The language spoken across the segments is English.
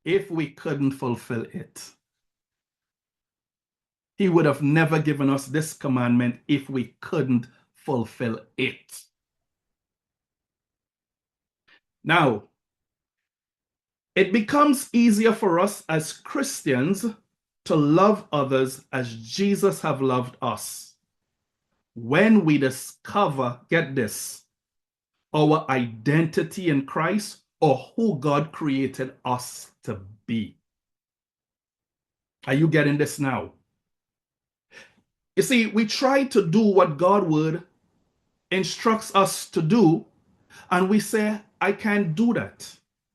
if we couldn't fulfill it. He would have never given us this commandment if we couldn't fulfill it. Now, it becomes easier for us as Christians to love others as Jesus have loved us when we discover, get this, our identity in Christ or who God created us to be. Are you getting this now? You see, we try to do what God's word instructs us to do, and we say, I can't do that.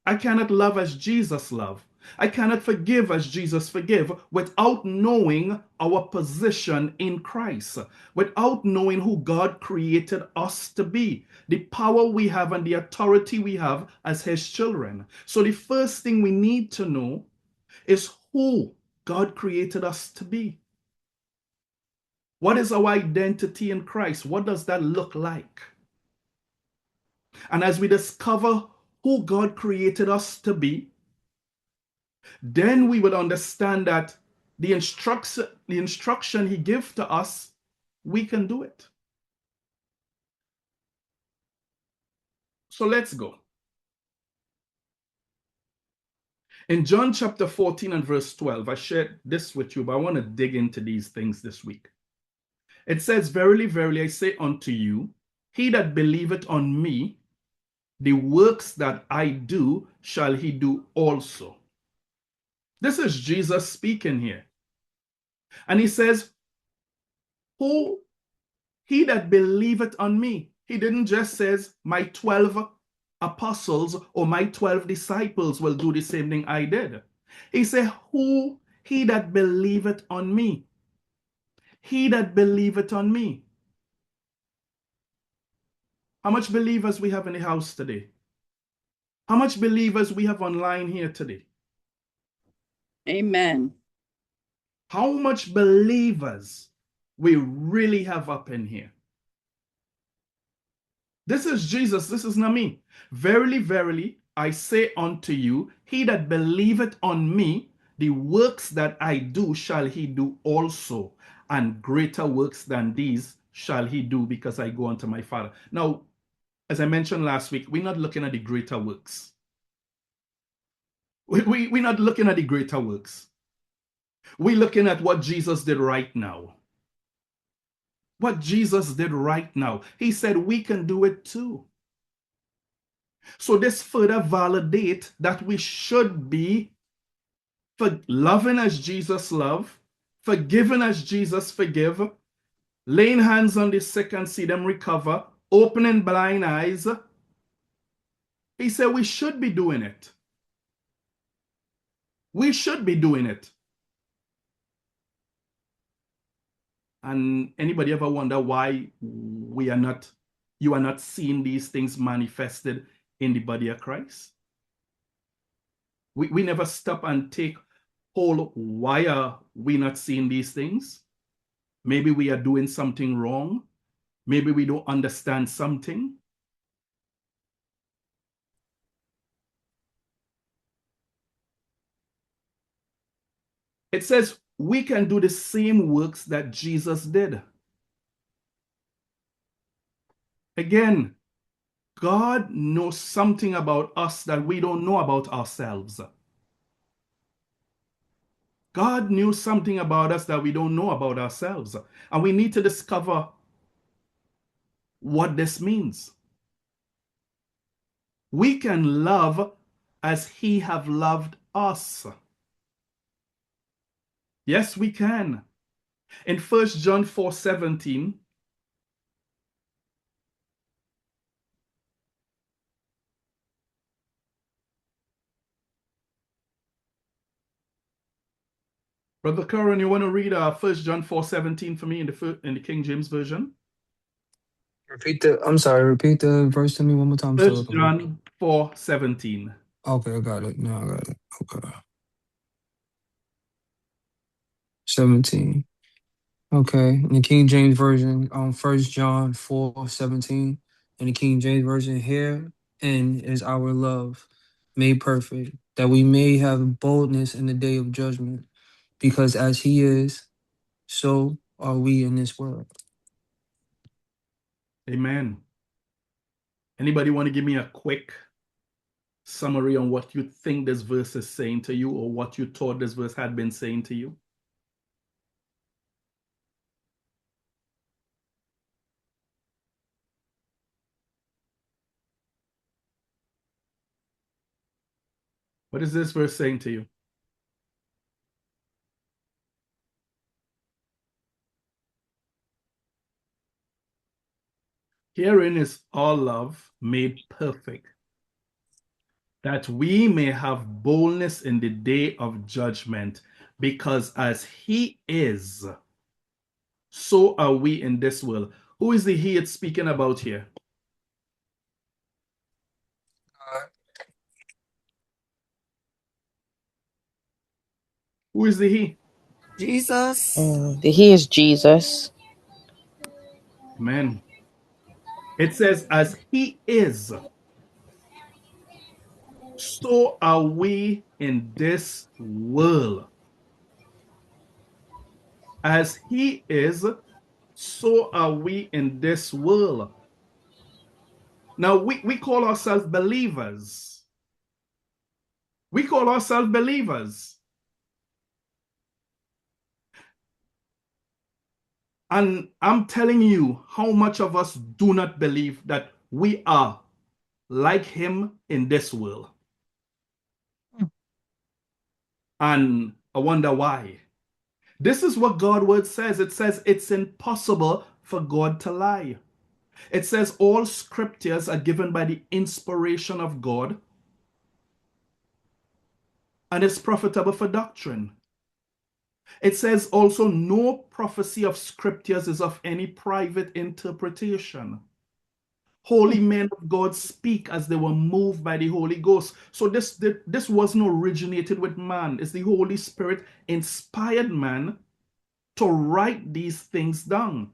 I cannot love as Jesus loved. I cannot forgive as Jesus forgave without knowing our position in Christ, without knowing who God created us to be, the power we have and the authority we have as his children. So the first thing we need to know is who God created us to be. What is our identity in Christ? What does that look like? And as we discover who God created us to be, then we would understand that the instruction he gives to us, we can do it. So let's go. In John chapter 14 and verse 12, I shared this with you, but I want to dig into these things this week. It says, verily, verily, I say unto you, he that believeth on me, the works that I do shall he do also. This is Jesus speaking here. And he says, who he that believeth on me. He didn't just says my 12 apostles or my 12 disciples will do the same thing I did. He said, who he that believeth on me. He that believeth on me. How much believers we have in the house today? How much believers we have online here today? Amen. How much believers we really have up in here? This is Jesus, this is not me. Verily, verily, I say unto you, he that believeth on me, the works that I do shall he do also, and greater works than these shall he do, because I go unto my Father. Now, as I mentioned last week, we're not looking at the greater works. We're not looking at the greater works. We're looking at what Jesus did right now. What Jesus did right now. He said we can do it too. So this further validates that we should be loving as Jesus loved, forgiving as Jesus forgive, laying hands on the sick and see them recover, opening blind eyes. He said we should be doing it. We should be doing it. And anybody ever wonder why you are not seeing these things manifested in the body of Christ? We never stop and take hold. Why are we not seeing these things? Maybe we are doing something wrong. Maybe we don't understand something. It says we can do the same works that Jesus did. Again, God knows something about us that we don't know about ourselves. God knew something about us that we don't know about ourselves. And we need to discover what this means. We can love as he have loved us. Yes, we can. In 1 John 4:17, Brother Curran, you want to read 1 John 4:17 for me in the King James Version? Repeat the verse to me one more time. 1 John 4:17. Okay, I got it. No, I got it. Okay. 17. Okay. In the King James Version, 1 John 4:17. In the King James Version, here and is our love, made perfect, that we may have boldness in the day of judgment. Because as he is, so are we in this world. Amen. Anybody want to give me a quick summary on what you think this verse is saying to you, or what you thought this verse had been saying to you? What is this verse saying to you? Herein is all love made perfect, that we may have boldness in the day of judgment, because as he is, so are we in this world. Who is the he it's speaking about here? Who is the he? Jesus. He is Jesus. Amen. It says, as he is, so are we in this world. As he is, so are we in this world. Now, we call ourselves believers. We call ourselves believers. And I'm telling you how much of us do not believe that we are like him in this world. And I wonder why. This is what God's word says. It says it's impossible for God to lie. It says all scriptures are given by the inspiration of God, and it's profitable for doctrine. It says also no prophecy of scriptures is of any private interpretation. Holy men of God speak as they were moved by the Holy Ghost. So this wasn't originated with man. It's the Holy Spirit inspired man to write these things down.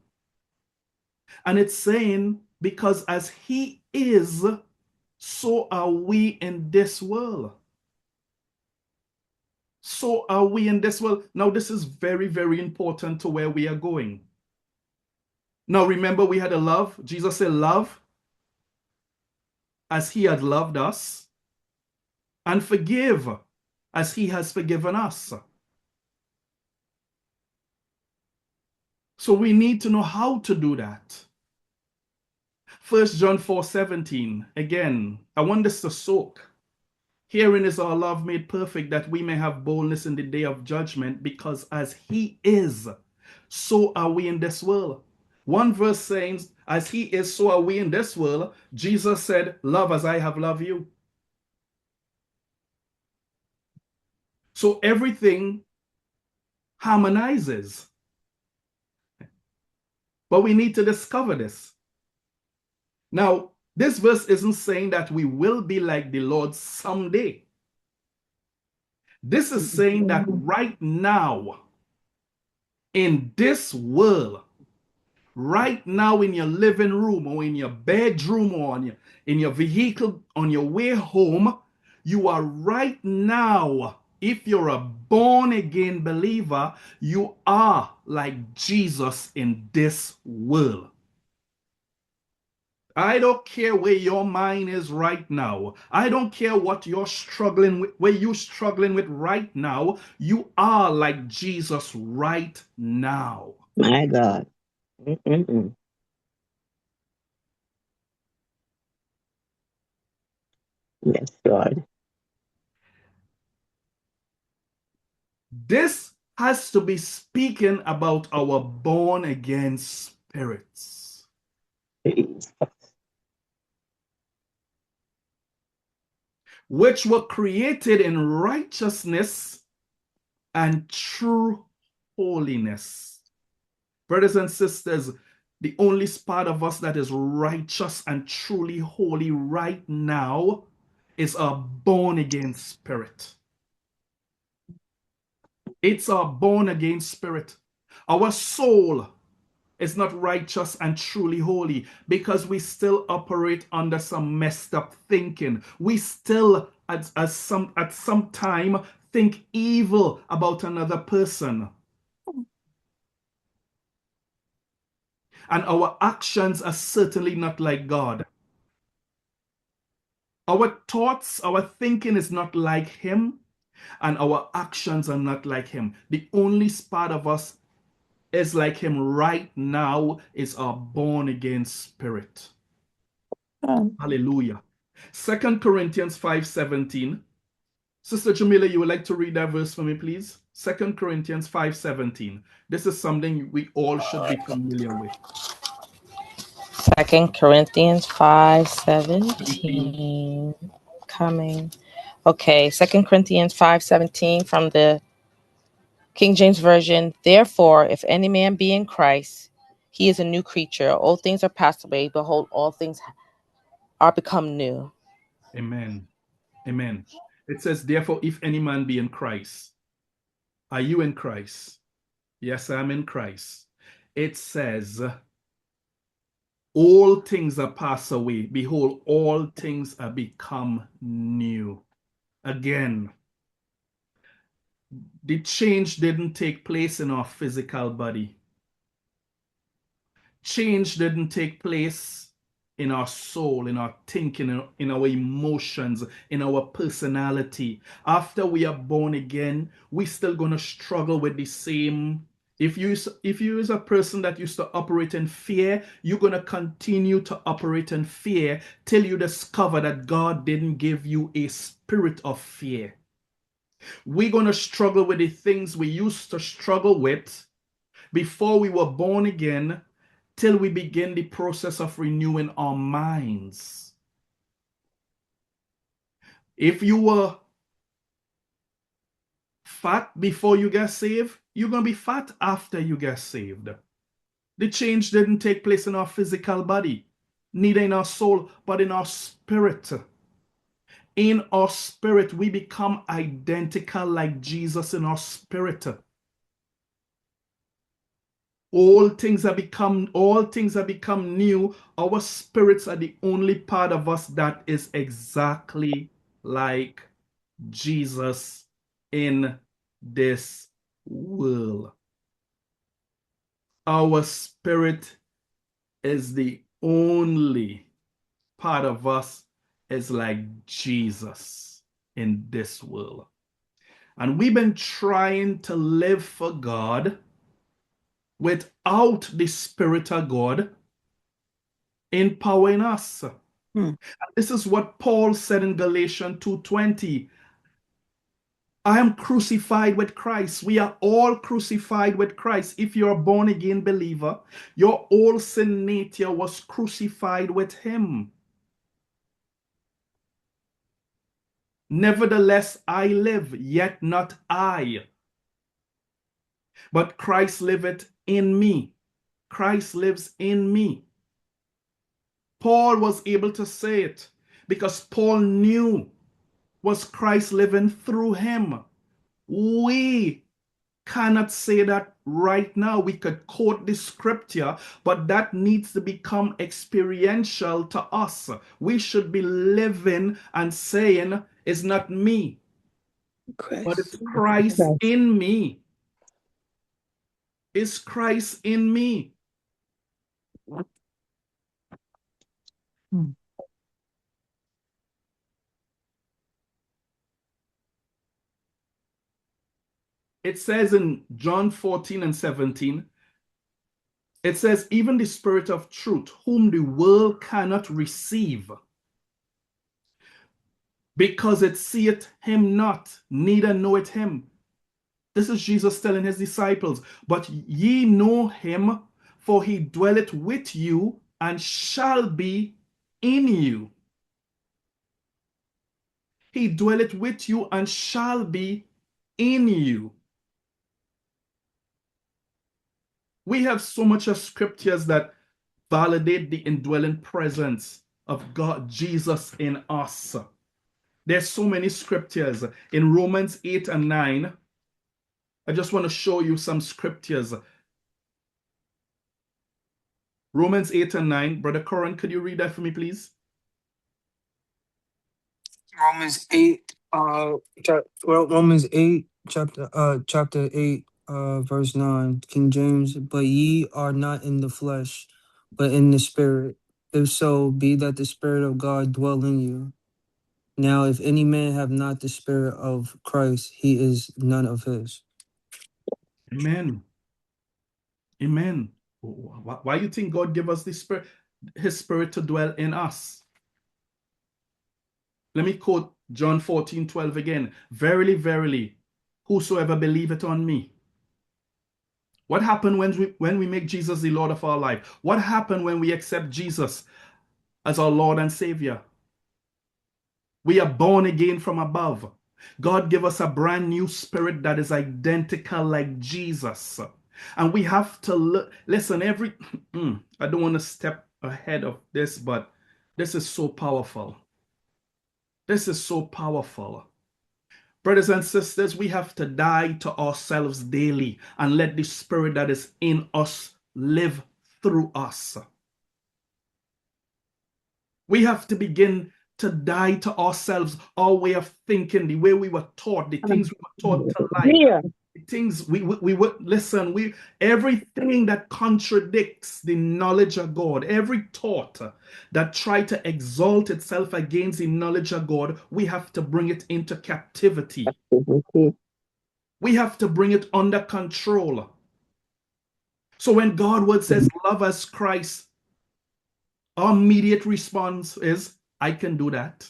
And it's saying, because as he is, so are we in this world. So are we in this world. Now, this is very, very important to where we are going. Now, remember, we had a love. Jesus said, love as he had loved us, and forgive as he has forgiven us. So we need to know how to do that. 1 John 4:17. Again, I want this to soak. Herein is our love made perfect, that we may have boldness in the day of judgment, because as he is, so are we in this world. One verse saying, as he is, so are we in this world. Jesus said, love as I have loved you. So everything harmonizes. But we need to discover this. Now, this verse isn't saying that we will be like the Lord someday. This is saying that right now, in this world, right now in your living room or in your bedroom or in your vehicle on your way home, you are right now, if you're a born again believer, you are like Jesus in this world. I don't care where your mind is right now. I don't care what you're struggling with, where you're struggling with right now. You are like Jesus right now. My God. Mm-mm-mm. Yes, Lord. This has to be speaking about our born again spirits, Jesus. which were created in righteousness and true holiness. Brothers and sisters, the only part of us that is righteous and truly holy right now is our born again spirit. It's our born again spirit. Our soul is not righteous and truly holy because we still operate under some messed up thinking. We still at some time think evil about another person. And our actions are certainly not like God. Our thoughts, our thinking is not like him, and our actions are not like him. The only part of us is like him right now is our born again spirit. Hallelujah. 2 Corinthians 5:17. Sister Jamila, you would like to read that verse for me, please? 2 Corinthians 5:17. This is something we all should be familiar with. 2 Corinthians 5:17. Coming. Okay, 2 Corinthians 5:17 from the King James Version. Therefore, if any man be in Christ, he is a new creature. Old things are passed away. Behold, all things are become new. Amen. Amen. It says, therefore, if any man be in Christ. Are you in Christ? Yes, I'm in Christ. It says, all things are passed away. Behold, all things are become new. Again, the change didn't take place in our physical body. Change didn't take place in our soul, in our thinking, in our emotions, in our personality. After we are born again, we're still going to struggle with the same. If you is a person that used to operate in fear, you're going to continue to operate in fear till you discover that God didn't give you a spirit of fear. We're going to struggle with the things we used to struggle with before we were born again, till we begin the process of renewing our minds. If you were fat before you get saved, you're going to be fat after you get saved. The change didn't take place in our physical body, neither in our soul, but in our spirit. In our spirit, we become identical like Jesus in our spirit. All things have become new. Our spirits are the only part of us that is exactly like Jesus in this world. Our spirit is the only part of us is like Jesus in this world. And we've been trying to live for God without the Spirit of God empowering us. And this is what Paul said in Galatians 2:20. I am crucified with Christ. We are all crucified with Christ. If you're a born again believer, your old sin nature was crucified with him. Nevertheless, I live, yet not I, but Christ liveth in me. Christ lives in me. Paul was able to say it because Paul knew was Christ living through him. We cannot say that right now. We could quote the scripture, but that needs to become experiential to us. We should be living and saying, it's not me, but it's Christ in me. It's Christ in me. It says in John 14:17, it says, even the Spirit of truth, whom the world cannot receive, because it seeth him not, neither knoweth him. This is Jesus telling his disciples, but ye know him, for he dwelleth with you and shall be in you. He dwelleth with you and shall be in you. We have so much of scriptures that validate the indwelling presence of God, Jesus in us. There's so many scriptures. In Romans 8 and 9, I just want to show you some scriptures. Romans 8 and 9. Brother Corin, could you read that for me, please? Romans 8, Romans 8, chapter 8, verse 9, King James, but ye are not in the flesh, but in the spirit. If so, be that the spirit of God dwell in you. Now, if any man have not the spirit of Christ, he is none of his. Amen. Amen. Why you think God give us the spirit, his spirit to dwell in us? Let me quote John 14:12 again. Verily, verily, whosoever believeth on me. What happened when we make Jesus the Lord of our life? What happened when we accept Jesus as our Lord and Savior? We are born again from above. God give us a brand new spirit that is identical like Jesus. And we have to listen, I don't want to step ahead of this, but this is so powerful. This is so powerful. Brothers and sisters, we have to die to ourselves daily and let the spirit that is in us live through us. We have to begin to die to ourselves, our way of thinking, the way we were taught, the things we were taught to like, Here. the things we would listen, everything that contradicts the knowledge of God, every thought that try to exalt itself against the knowledge of God, we have to bring it into captivity. We have to bring it under control. So when God's word says, love as Christ, our immediate response is, I can do that.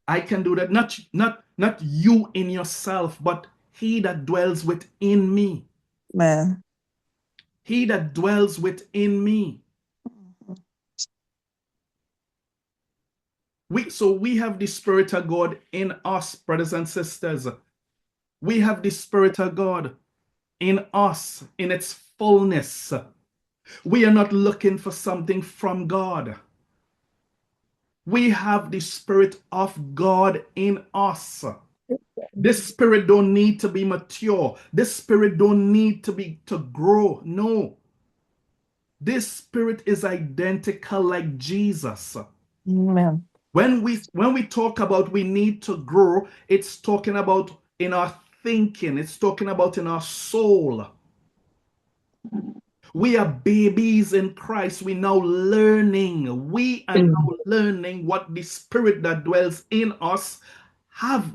I can do that. Not you in yourself, but he that dwells within me. Man. He that dwells within me. So we have the Spirit of God in us, brothers and sisters. We have the Spirit of God in us, in its fullness. We are not looking for something from God. We have the Spirit of God in us. This spirit don't need to be mature. This spirit don't need to grow. No. This spirit is identical like Jesus. Amen. When we talk about we need to grow, it's talking about in our thinking. It's talking about in our soul. We are babies in Christ. We are now learning. We are now learning what the spirit that dwells in us have.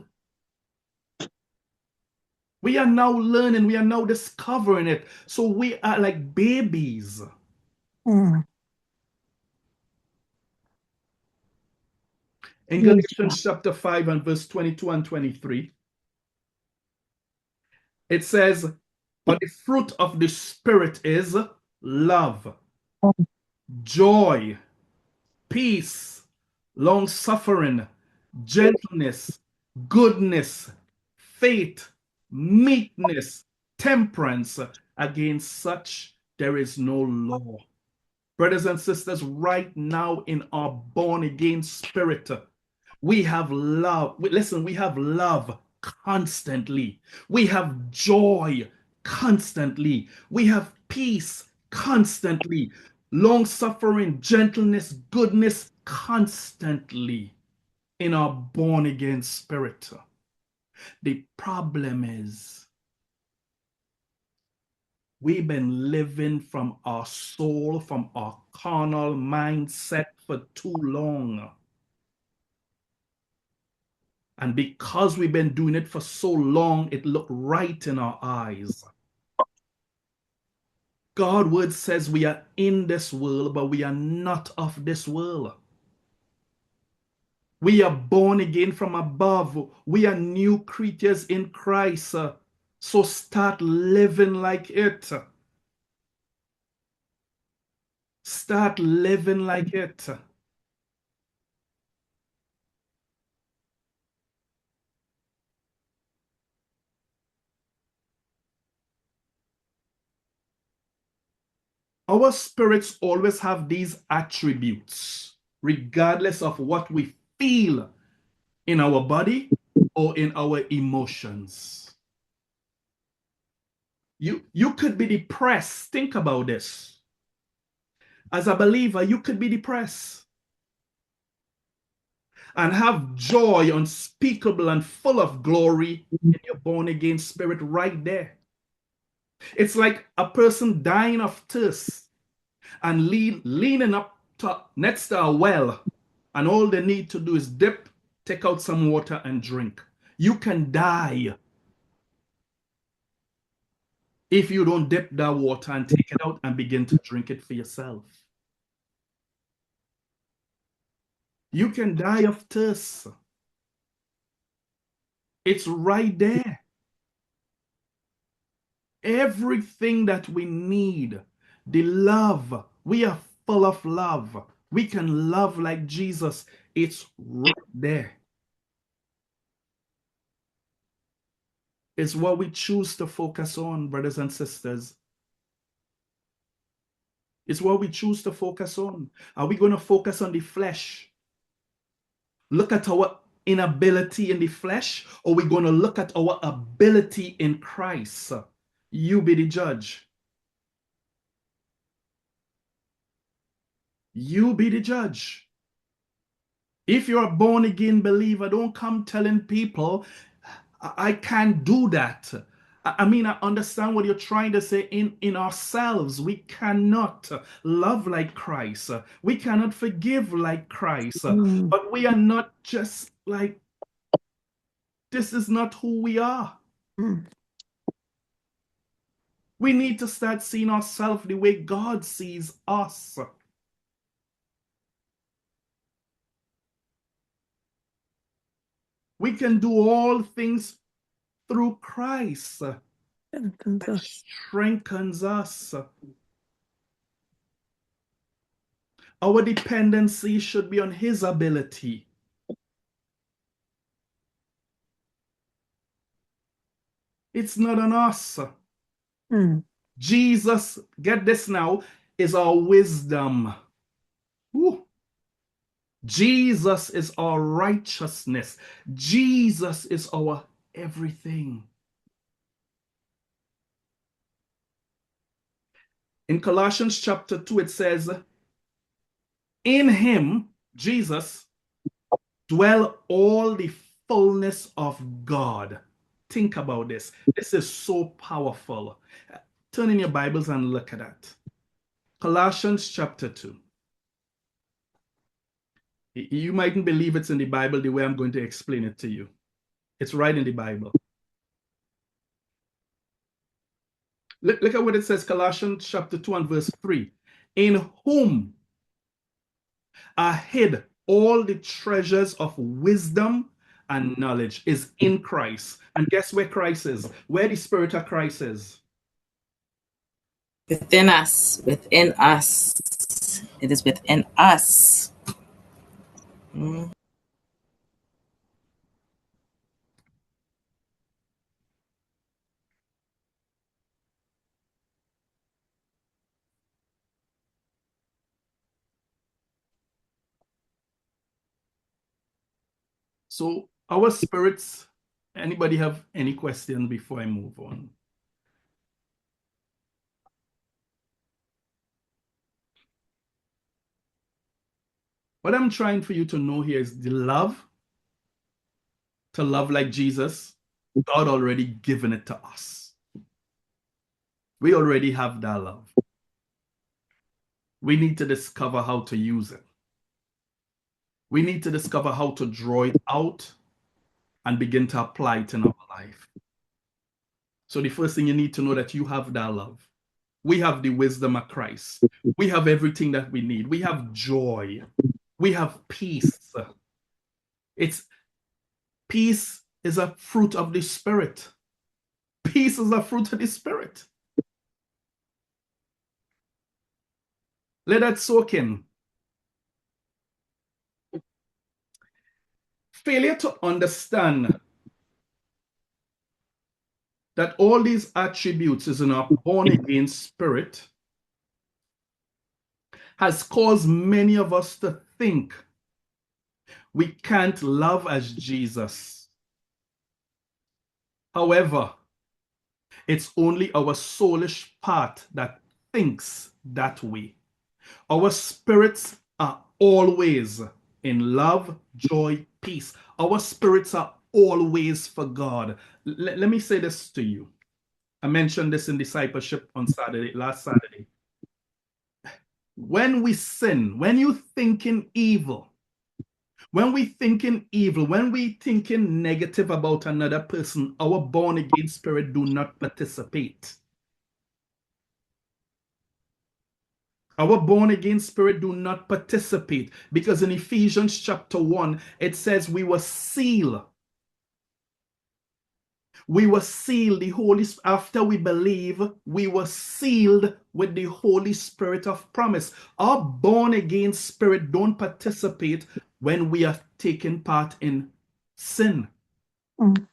We are now learning. We are now discovering it. So we are like babies. Mm. In Galatians chapter 5 and verse 22 and 23, it says, but the fruit of the Spirit is love, joy, peace, long-suffering, gentleness, goodness, faith, meekness, temperance. Against such there is no law. Brothers and sisters, right now in our born-again spirit, we have love. Listen, we have love constantly. We have joy constantly. We have peace constantly. Long suffering, gentleness, goodness constantly in our born again spirit. The problem is we've been living from our soul, from our carnal mindset for too long. And because we've been doing it for so long, it looked right in our eyes. God's word says we are in this world, but we are not of this world. We are born again from above. We are new creatures in Christ. So start living like it. Start living like it. Our spirits always have these attributes, regardless of what we feel in our body or in our emotions. You could be depressed. Think about this. As a believer, you could be depressed. and have joy unspeakable and full of glory in your born again spirit right there. It's like a person dying of thirst and leaning up next to a well, and all they need to do is dip, take out some water, and drink. You can die if you don't dip that water and take it out and begin to drink it for yourself. You can die of thirst. It's right there. Everything that we need, the love, we are full of love. We can love like Jesus. It's right there. It's what we choose to focus on, brothers and sisters. It's what we choose to focus on. Are we going to focus on the flesh? Look at our inability in the flesh, or are we going to look at our ability in Christ? You be the judge. You be the judge. If you're a born again believer, don't come telling people, I can't do that. I mean, I understand what you're trying to say. In ourselves, we cannot love like Christ. We cannot forgive like Christ. But we are not just like, this is not who we are. We need to start seeing ourselves the way God sees us. We can do all things through Christ that strengthens us. Our dependency should be on his ability. It's not on us. Jesus, get this now, is our wisdom. Woo. Jesus is our righteousness. Jesus is our everything. In Colossians chapter 2, it says, in him, Jesus, dwell all the fullness of God. Think about this. This is so powerful. Turn in your Bibles and look at that. Colossians chapter 2. You mightn't believe it's in the Bible the way I'm going to explain it to you. It's right in the Bible. Look at what it says, Colossians chapter 2 and verse 3. In whom are hid all the treasures of wisdom and knowledge is in Christ. And guess where Christ is? Where the Spirit of Christ is? Within us. Within us. It is within us. So our spirits, anybody have any questions before I move on? What I'm trying for you to know here is the love, to love like Jesus, God already given it to us. We already have that love. We need to discover how to use it. We need to discover how to draw it out and begin to apply it in our life. So the first thing you need to know that you have that love. We have the wisdom of Christ. We have everything that we need. We have joy. We have peace. Peace is a fruit of the Spirit. Peace is a fruit of the Spirit. Let that soak in. Failure to understand that all these attributes is in our born-again spirit has caused many of us to think we can't love as Jesus. However, it's only our soulish part that thinks that way. Our spirits are always in love, joy, peace. Our spirits are always for God. Let me say this to you. I mentioned this in discipleship on last Saturday. When we sin, when you thinking evil, when we thinking negative about another person, our born again spirit do not participate. Our born again spirit do not participate, because in Ephesians chapter 1, it says we were sealed. We were sealed, the Holy Spirit, after we believe, we were sealed with the Holy Spirit of promise. Our born again spirit don't participate when we are taking part in sin. Mm.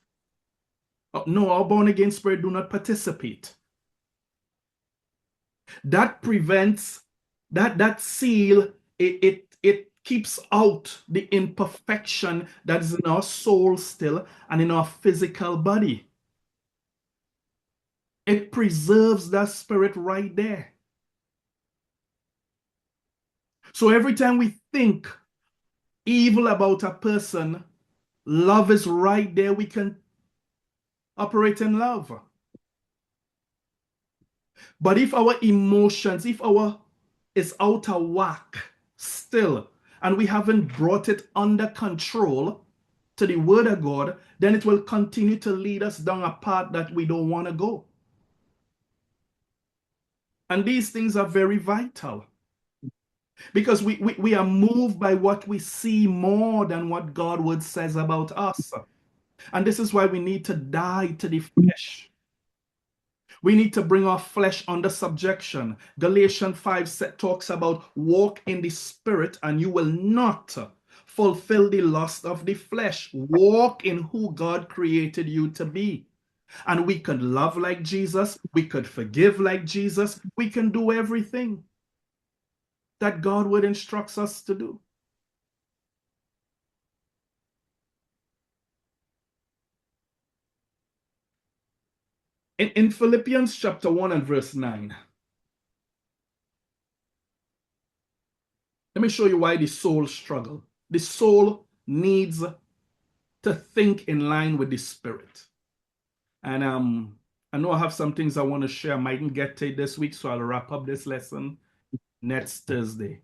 No, our born again spirit do not participate. That prevents, that seal, it keeps out the imperfection that is in our soul still and in our physical body. It preserves that spirit right there. So every time we think evil about a person, love is right there. We can operate in love. But if our emotions, if our is out of whack still, and we haven't brought it under control to the word of God, then it will continue to lead us down a path that we don't want to go. And these things are very vital, because we are moved by what we see more than what God's word says about us. And this is why we need to die to the flesh. We need to bring our flesh under subjection. Galatians 5 talks about walk in the spirit and you will not fulfill the lust of the flesh. Walk in who God created you to be. And we could love like Jesus. We could forgive like Jesus. We can do everything that God would instruct us to do. In Philippians chapter 1 and verse 9, let me show you why the soul struggles. The soul needs to think in line with the spirit. And I know I have some things I want to share. I mightn't get to it this week, so I'll wrap up this lesson next Thursday.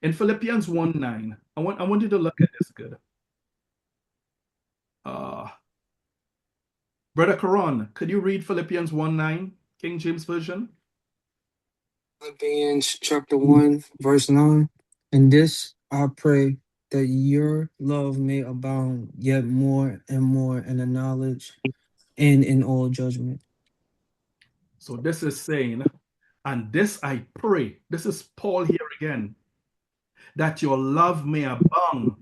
In Philippians 1:9, I want you to look at this good. Brother Karan, could you read Philippians 1:9, King James Version? Philippians chapter 1, verse 9. And this I pray, that your love may abound yet more and more in the knowledge and in all judgment. So this is saying, and this I pray, this is Paul here again, that your love may abound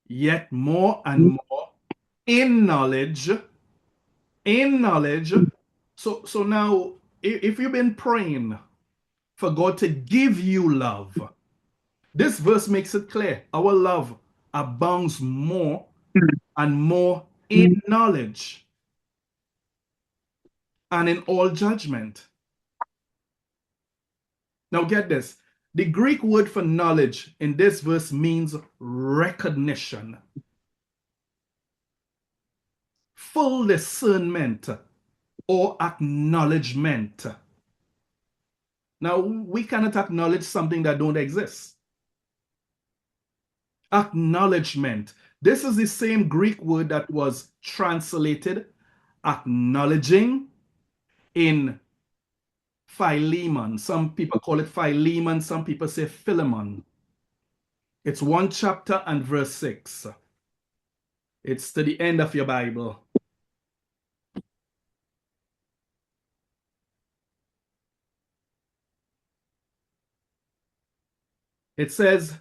yet more and more in knowledge. So now, if you've been praying for God to give you love, this verse makes it clear. Our love abounds more and more in knowledge and in all judgment. Now get this. The Greek word for knowledge in this verse means recognition, full discernment, or acknowledgement. Now, we cannot acknowledge something that don't exist. Acknowledgement. This is the same Greek word that was translated acknowledging in Philemon. Some people call it Philemon. Some people say Philemon. It's 1 chapter and verse 6. It's to the end of your Bible. It says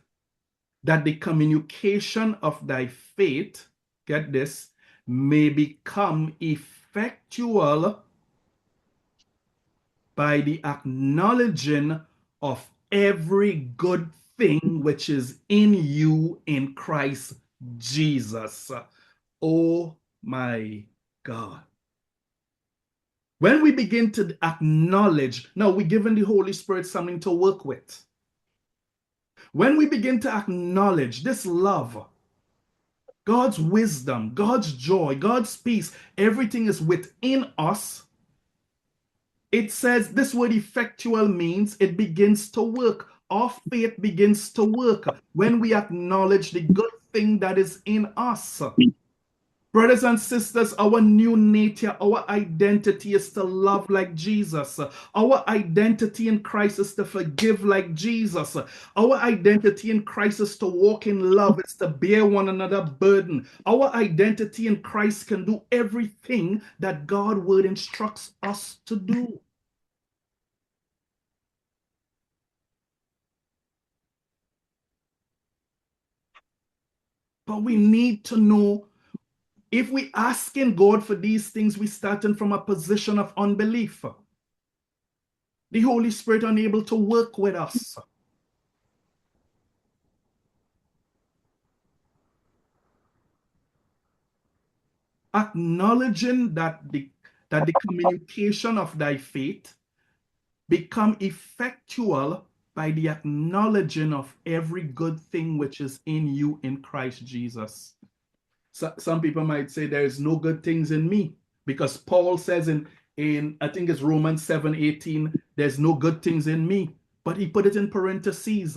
that the communication of thy faith, get this, may become effectual by the acknowledging of every good thing which is in you in Christ Jesus. Oh my God. When we begin to acknowledge, now we're giving the Holy Spirit something to work with. When we begin to acknowledge this love, God's wisdom, God's joy, God's peace, everything is within us. It says this word effectual means it begins to work. Our faith begins to work when we acknowledge the good thing that is in us. Brothers and sisters, our new nature, our identity is to love like Jesus. Our identity in Christ is to forgive like Jesus. Our identity in Christ is to walk in love. It's to bear one another burden. Our identity in Christ can do everything that God's word instructs us to do. But we need to know, if we asking God for these things, we starting from a position of unbelief. The Holy Spirit unable to work with us. Acknowledging that the communication of thy faith become effectual by the acknowledging of every good thing which is in you in Christ Jesus. So, some people might say there is no good things in me, because Paul says in I think it's Romans 7:18, there's no good things in me, but he put it in parentheses.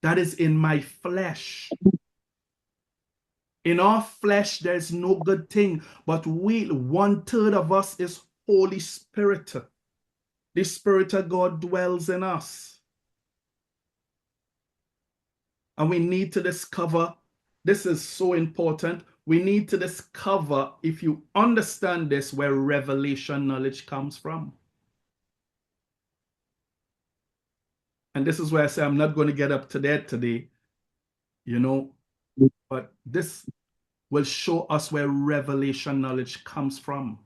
That is in my flesh. In our flesh, there's no good thing, but 1/3 of us is Holy Spirit. The Spirit of God dwells in us. And we need to discover, this is so important, we need to discover, if you understand this, where revelation knowledge comes from. And this is where I say I'm not going to get up to that today, but this will show us where revelation knowledge comes from.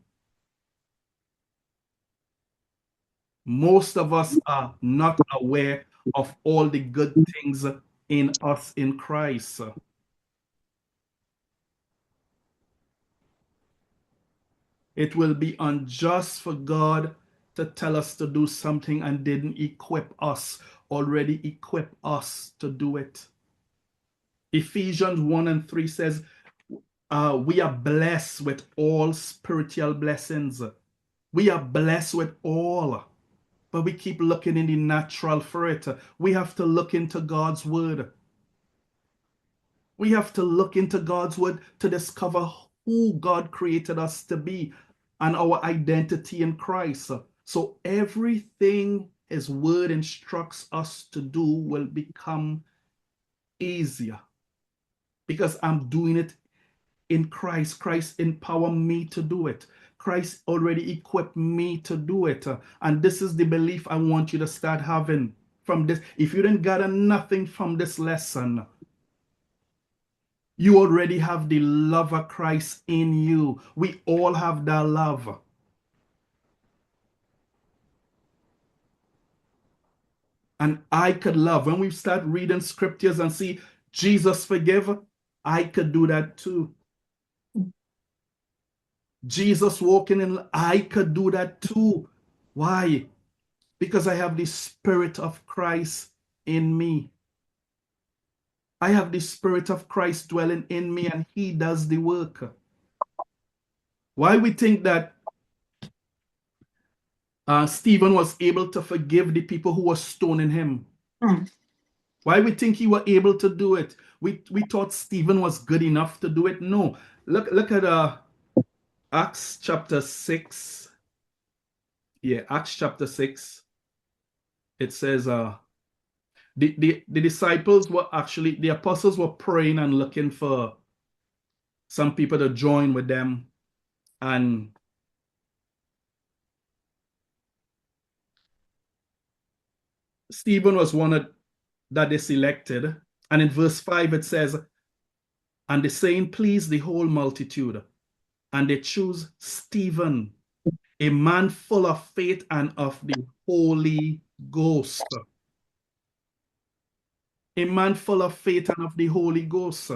Most of us are not aware of all the good things in us in Christ. It will be unjust for God to tell us to do something and didn't already equip us to do it. Ephesians 1:3 says, we are blessed with all spiritual blessings. We are blessed with all. But we keep looking in the natural for it. We have to look into God's word. We have to look into God's word to discover who God created us to be and our identity in Christ. So everything his word instructs us to do will become easier, because I'm doing it in Christ. Christ empower me to do it. Christ already equipped me to do it. And this is the belief I want you to start having from this. If you didn't gather nothing from this lesson, you already have the love of Christ in you. We all have that love. And I could love. When we start reading scriptures and see Jesus forgive, I could do that too. Jesus walking in, I could do that too. Why? Because I have the Spirit of Christ in me. I have the Spirit of Christ dwelling in me, and he does the work. Why we think that Stephen was able to forgive the people who were stoning him? Why we think he was able to do it? We thought Stephen was good enough to do it. No. Look at Acts chapter 6. Yeah, Acts chapter 6. It says the disciples were actually, the apostles were praying and looking for some people to join with them. And Stephen was one that they selected. And in verse 5 it says, and the saying pleased the whole multitude, and they choose Stephen, a man full of faith and of the Holy Ghost. A man full of faith and of the Holy Ghost.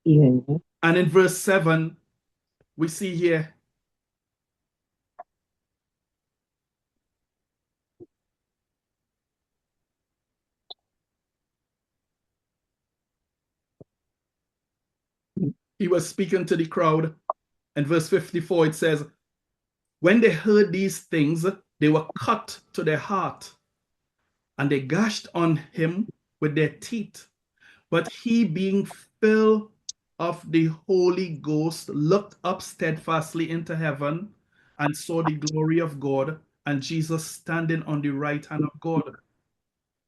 Yeah. And in verse 7, we see here, He was speaking to the crowd. In verse 54, it says, when they heard these things, they were cut to their heart, and they gashed on him with their teeth. But he, being filled of the Holy Ghost, looked up steadfastly into heaven and saw the glory of God and Jesus standing on the right hand of God.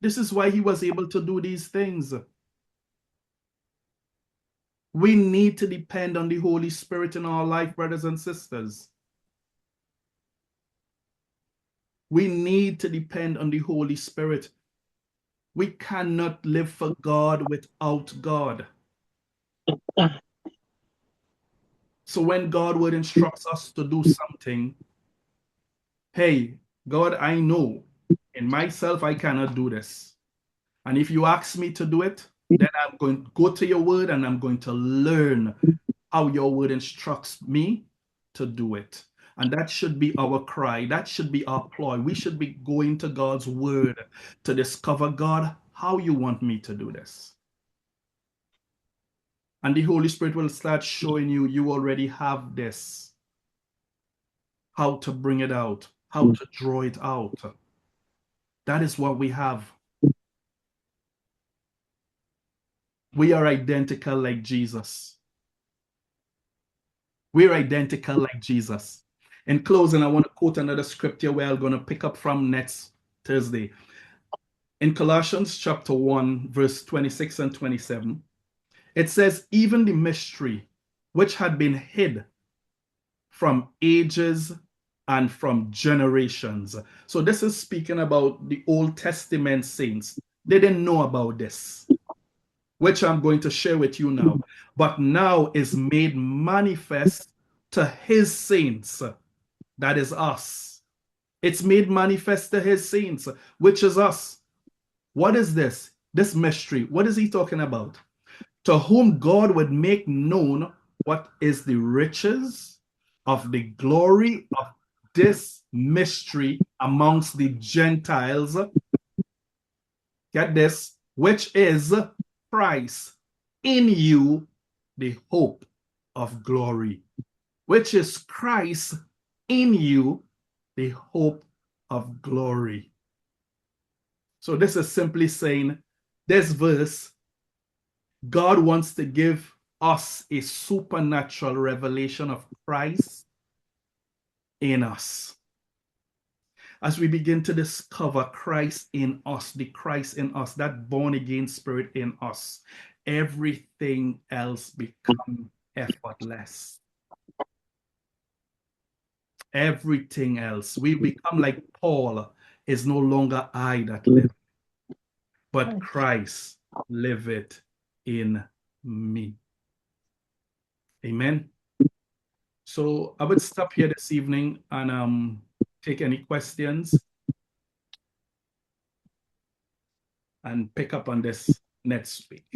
This is why he was able to do these things. We need to depend on the Holy Spirit in our life, brothers and sisters. We need to depend on the Holy Spirit. We cannot live for God without God. So when God would instruct us to do something, hey, God, I know in myself I cannot do this. And if you ask me to do it, then I'm going to go to your word and I'm going to learn how your word instructs me to do it. And that should be our cry. That should be our ploy. We should be going to God's word to discover, God, how you want me to do this. And the Holy Spirit will start showing you, you already have this. How to bring it out, how to draw it out. That is what we have. We are identical like Jesus. We're identical like Jesus. In closing, I want to quote another scripture where I'm going to pick up from next Thursday. In Colossians chapter 1, verse 26 and 27, it says, even the mystery which had been hid from ages and from generations. So this is speaking about the Old Testament saints. They didn't know about this, which I'm going to share with you now, but now is made manifest to his saints. That is us. It's made manifest to his saints, which is us. What is this? This mystery. What is he talking about? To whom God would make known what is the riches of the glory of this mystery amongst the Gentiles. Get this, which is Christ in you, the hope of glory. Which is Christ in you, the hope of glory. So this is simply saying, this verse, God wants to give us a supernatural revelation of Christ in us. As we begin to discover Christ in us, the Christ in us, that born-again spirit in us, everything else becomes effortless. Everything else. We become like Paul. Is no longer I that live, but Christ liveth in me. Amen. So I would stop here this evening and take any questions and pick up on this next week.